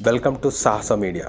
Welcome to సాహస media.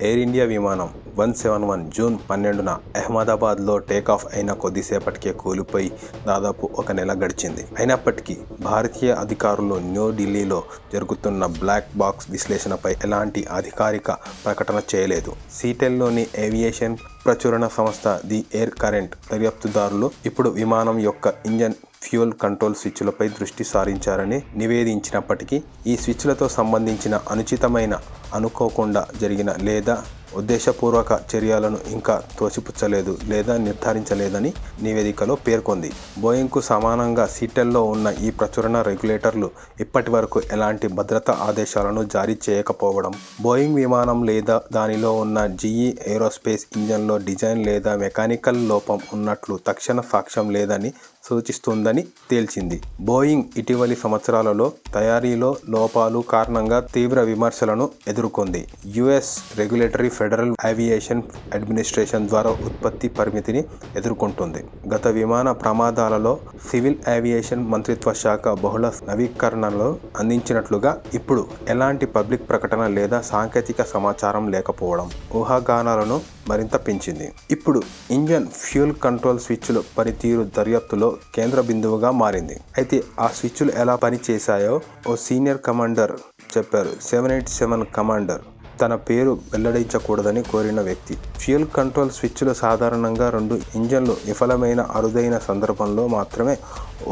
Air India విమానం 171 June 12న అహ్మదాబాద్లో టేకాఫ్ అయిన కొద్దిసేపటికే కూలిపోయి దాదాపు ఒక నెల గడిచింది. అయినప్పటికీ భారతీయ అధికారులు న్యూఢిల్లీలో జరుగుతున్న బ్లాక్ బాక్స్ విశ్లేషణపై ఎలాంటి అధికారిక ప్రకటన చేయలేదు. సీటెల్లోని ఏవియేషన్ ప్రచురణ సంస్థ ది ఎయిర్ కరెంట్ దర్యాప్తుదారులు ఇప్పుడు విమానం యొక్క ఇంజన్ ఫ్యూయల్ కంట్రోల్ స్విచ్లపై దృష్టి సారించారని నివేదించినప్పటికీ ఈ స్విచ్లతో సంబంధించిన అనుచితమైన, అనుకోకుండా జరిగిన లేదా ఉద్దేశపూర్వక చర్యలను ఇంకా తోసిపుచ్చలేదు లేదా నిర్ధారించలేదని నివేదికలో పేర్కొంది. బోయింగ్కు సమానంగా సీటెల్లో ఉన్న ఈ ప్రచురణ రెగ్యులేటర్లు ఇప్పటి వరకు ఎలాంటి భద్రతా ఆదేశాలను జారీ చేయకపోవడం, బోయింగ్ విమానం లేదా దానిలో ఉన్న జీఈ ఏరోస్పేస్ ఇంజన్లో డిజైన్ లేదా మెకానికల్ లోపం ఉన్నట్లు తక్షణ సాక్ష్యం లేదని సూచిస్తుందని తేల్చింది. బోయింగ్ ఇటీవలి సంవత్సరాలలో తయారీలో లోపాలు కారణంగా తీవ్ర విమర్శలను ఎదుర్కొంది. US regulatory federal aviation administration ద్వారా ఉత్పత్తి పరిమితిని ఎదుర్కొంటుంది. గత విమాన ప్రమాదాలలో సివిల్ ఏవియేషన్ మంత్రిత్వ శాఖ బహుళ నవీకరణలు అందించినట్లుగా ఇప్పుడు ఎలాంటి పబ్లిక్ ప్రకటన లేదా సాంకేతిక సమాచారం లేకపోవడం ఊహాగానాలను మరింత పెంచింది. ఇప్పుడు ఇంజన్ ఫ్యూయల్ కంట్రోల్ స్విచ్ల పనితీరు దర్యాప్తులో కేంద్ర బిందువుగా మారింది. అయితే ఆ స్విచ్లు ఎలా పనిచేశాయో ఓ సీనియర్ కమాండర్ చెప్పారు. 787 కమాండర్ తన పేరు వెల్లడించకూడదని కోరిన వ్యక్తి. ఫ్యూయల్ కంట్రోల్ స్విచ్లు సాధారణంగా 2 ఇంజన్లు విఫలమైన అరుదైన సందర్భంలో మాత్రమే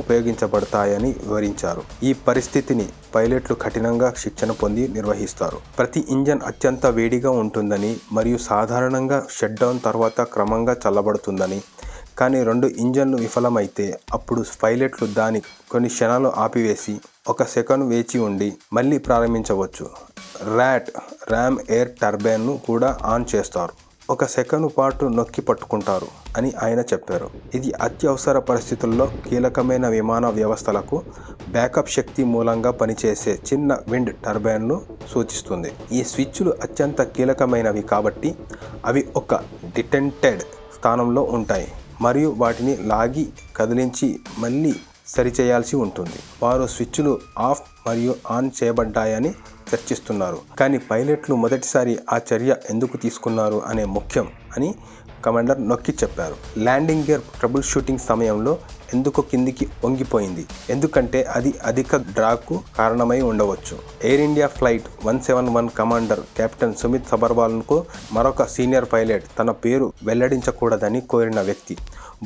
ఉపయోగించబడతాయని వివరించారు. ఈ పరిస్థితిని పైలట్లు కఠినంగా శిక్షణ పొంది నిర్వహిస్తారు. ప్రతి ఇంజన్ అత్యంత వేడిగా ఉంటుందని మరియు సాధారణంగా షట్డౌన్ తర్వాత క్రమంగా చల్లబడుతుందని, కానీ 2 ఇంజన్లు విఫలమైతే అప్పుడు పైలట్లు దాని కొన్ని క్షణాలు ఆపివేసి 1 సెకను వేచి ఉండి మళ్ళీ ప్రారంభించవచ్చు. ర్యామ్ ఎయిర్ టర్బైన్ను కూడా ఆన్ చేస్తారు. 1 సెకను పాటు నొక్కి పట్టుకుంటారు అని ఆయన చెప్పారు. ఇది అత్యవసర పరిస్థితుల్లో కీలకమైన విమాన వ్యవస్థలకు బ్యాకప్ శక్తి మూలంగా పనిచేసే చిన్న విండ్ టర్బైన్ను సూచిస్తుంది. ఈ స్విచ్లు అత్యంత కీలకమైనవి కాబట్టి అవి ఒక డిటెంటెడ్ స్థానంలో ఉంటాయి మరియు వాటిని లాగి కదిలించి మళ్ళీ సరిచేయాల్సి ఉంటుంది. వారు స్విచ్లు ఆఫ్ మరియు ఆన్ చేయబడ్డాయని చర్చిస్తున్నారు, కానీ పైలట్లు మొదటిసారి ఆ చర్య ఎందుకు తీసుకున్నారు అనే ముఖ్యం అని కమాండర్ నొక్కి చెప్పారు. ల్యాండింగ్ గేర్ ట్రబుల్ షూటింగ్ సమయంలో ఎందుకు కిందికి వంగిపోయింది? ఎందుకంటే అది అధిక డ్రాగ్కు కారణమై ఉండవచ్చు. Air India flight 171 commander captain Sumit సబర్వాల్కు మరొక సీనియర్ పైలట్ తన పేరు వెల్లడించకూడదని కోరిన వ్యక్తి.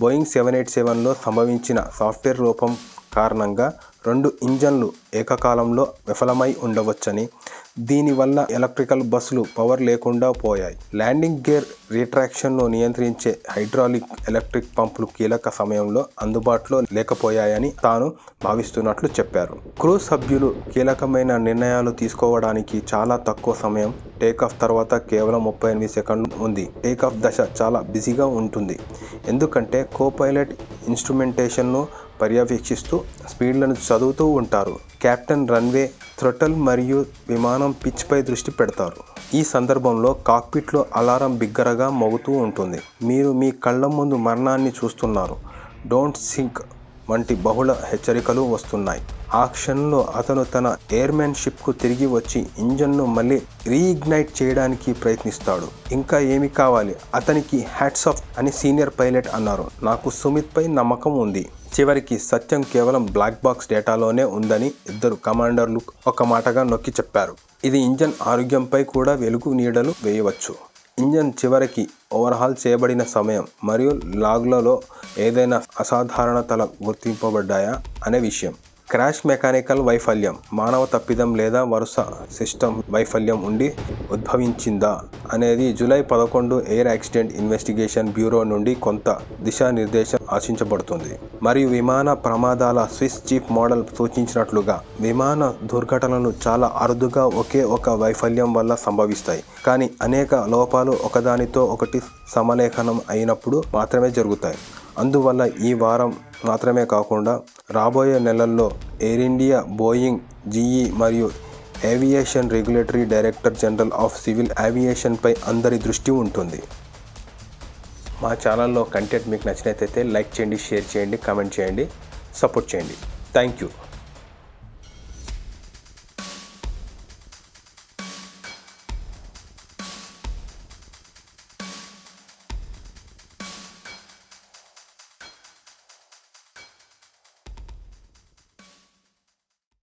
బోయింగ్ 787లో సంభవించిన సాఫ్ట్వేర్ లోపం కారణంగా 2 ఇంజన్లు ఏకకాలంలో విఫలమై ఉండవచ్చని, దీనివల్ల ఎలక్ట్రికల్ బస్సులు పవర్ లేకుండా పోయాయి. ల్యాండింగ్ గేర్ రిట్రాక్షన్ను నియంత్రించే హైడ్రాలిక్ ఎలక్ట్రిక్ పంపులు కీలక సమయంలో అందుబాటులో లేకపోయాయని తాను భావిస్తున్నట్లు చెప్పారు. క్రూ సభ్యులు కీలకమైన నిర్ణయాలు తీసుకోవడానికి చాలా తక్కువ సమయం, టేకాఫ్ తర్వాత కేవలం 38 సెకండ్లు ఉంది. టేకాఫ్ దశ చాలా బిజీగా ఉంటుంది ఎందుకంటే కో-పైలట్ ఇన్స్ట్రుమెంటేషన్ను పర్యవేక్షిస్తూ స్పీడ్లను చదువుతూ ఉంటారు. కెప్టెన్ రన్వే, థ్రొటల్ మరియు విమానం పిచ్పై దృష్టి పెడతారు. ఈ సందర్భంలో కాక్పిట్లో అలారం బిగ్గరగా మోగుతూ ఉంటుంది. మీరు మీ కళ్ళ ముందు మరణాన్ని చూస్తున్నారు, డోంట్ సింక్ వంటి బహుళ హెచ్చరికలు వస్తున్నాయి. ఆ క్షణంలో అతను తన ఎయిర్మెన్షిప్కు తిరిగి వచ్చి ఇంజన్ను మళ్ళీ రీఇగ్నైట్ చేయడానికి ప్రయత్నిస్తాడు. ఇంకా ఏమి కావాలి? అతనికి హ్యాట్స్ ఆఫ్ అని సీనియర్ పైలట్ అన్నారు. నాకు సుమిత్పై నమ్మకం ఉంది. చివరికి సత్యం కేవలం బ్లాక్ బాక్స్ డేటాలోనే ఉందని 2 కమాండర్లు ఒక మాటగా నొక్కి చెప్పారు. ఇది ఇంజన్ ఆరోగ్యంపై కూడా వెలుగు నీడలు వేయవచ్చు. ఇంజన్ చివరికి ఓవర్హాల్ చేయబడిన సమయం మరియు లాగ్లలో ఏదైనా అసాధారణతలు గుర్తింపబడ్డాయా అనే విషయం. క్రాష్ మెకానికల్ వైఫల్యం, మానవ తప్పిదం లేదా వరుస సిస్టమ్ వైఫల్యం ఉండి ఉద్భవించిందా అనేది July 11 air accident investigation bureau నుండి కొంత దిశానిర్దేశం ఆశించబడుతుంది. మరియు విమాన ప్రమాదాల స్విస్ చీఫ్ మోడల్ సూచించినట్లుగా విమాన దుర్ఘటనలు చాలా అరుదుగా ఒకే ఒక వైఫల్యం వల్ల సంభవిస్తాయి, కానీ అనేక లోపాలు ఒకదానితో ఒకటి సమలేఖనం అయినప్పుడు మాత్రమే జరుగుతాయి. అందువల్ల ఈ వారం మాత్రమే కాకుండా రాబోయే నెలల్లో ఎయిర్ ఇండియా, బోయింగ్, జీఈ మరియు aviation regulatory director general of civil ఏవియేషన్పై అందరి దృష్టి ఉంటుంది. మా ఛానల్లో కంటెంట్ మీకు నచ్చినట్లయితే లైక్ చేయండి, షేర్ చేయండి, కామెంట్ చేయండి, సపోర్ట్ చేయండి. Thank you.